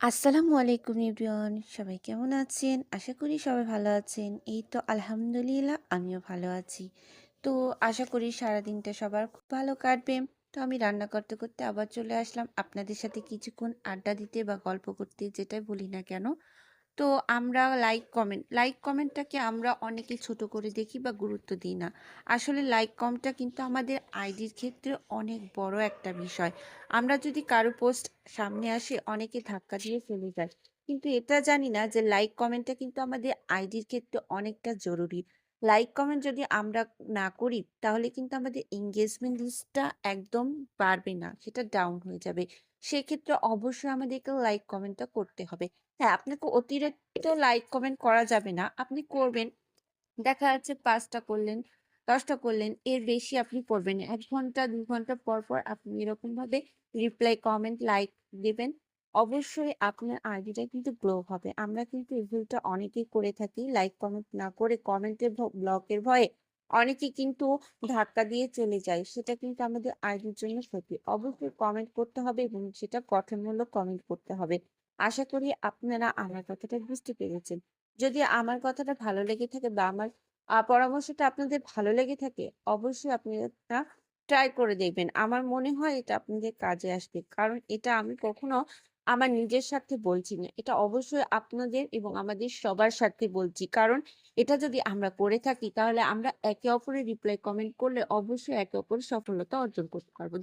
আসসালামু আলাইকুম এভরিওয়ান, সবাই কেমন আছেন? আশা করি সবাই ভালো আছেন। এই তো আলহামদুলিল্লাহ আমিও ভালো আছি। তো আশা করি সারাদিনটা সবার খুব ভালো কাটবে। তো আমি রান্না করতে করতে আবার চলে আসলাম আপনাদের সাথে কিছুক্ষণ আড্ডা দিতে বা গল্প করতে, যেটাই বলি না কেন। তো আমরা লাইক কমেন্টটাকে আমরা অনেকে ছোট করে দেখি বা গুরুত্ব দিই না। আসলে লাইক কমটা কিন্তু আমাদের আইডির ক্ষেত্রে অনেক বড় একটা বিষয়। আমরা যদি কারো পোস্ট সামনে আসে অনেকে ধাক্কা দিয়ে ফেলে যায়। কিন্তু এটা জানি না যে লাইক কমেন্টটা কিন্তু আমাদের আইডির ক্ষেত্রে অনেকটা জরুরি। লাইক কমেন্ট যদি আমরা না করি তাহলে কিন্তু আমাদের এনগেজমেন্ট লিস্টটা একদম বাড়বে না, সেটা ডাউন হয়ে যাবে। সেক্ষেত্রে অবশ্যই আমাদেরকে লাইক কমেন্টটা করতে হবে। হ্যাঁ, আপনাকে অতিরিক্ত লাইক কমেন্ট করা যাবে না। আপনি করবেন। দেখা যাচ্ছে ৫ টা করলেন, ১০ টা করলেন। এর বেশি আপনি করবেন না। ১ ঘন্টা ২ ঘন্টা পর, পর আপনি এরকমভাবে রিপ্লাই, কমেন্ট, লাইক দিবেন। অবশ্যই আপনার আইডিটা কিন্তু গ্রো হবে। আমরা কিন্তু এই ভুলটা অনেকেই করে থাকি। লাইক, কমেন্ট না করে কমেন্টের ব্লকের ভয়ে অনেকে কিন্তু ধাক্কা দিয়ে চলে যায়। সেটা কিন্তু আমাদের আইডির জন্য ক্ষতি। অবশ্যই কমেন্ট করতে হবে এবং সেটা গঠনমূলক কমেন্ট করতে হবে। আশা করি আপনারা আমার কথাটা বুঝতে পেরেছেন। যদি আমার কথাটা ভালো লেগে থাকে বা আমার পরামর্শটা আপনাদের ভালো লেগে থাকে, অবশ্যই আপনারা ট্রাই করে দেখবেন। আমার মনে হয় এটা আপনাদের কাজে আসবে। কারণ এটা আমি কখনো আমার নিজের স্বার্থে বলছি না। এটা অবশ্যই আপনাদের এবং আমাদের সবার স্বার্থে বলছি। কারণ এটা যদি আমরা করে থাকি তাহলে আমরা একে অপরের রিপ্লাই কমেন্ট করলে অবশ্যই একে অপরের সফলতা অর্জন করতে পারব।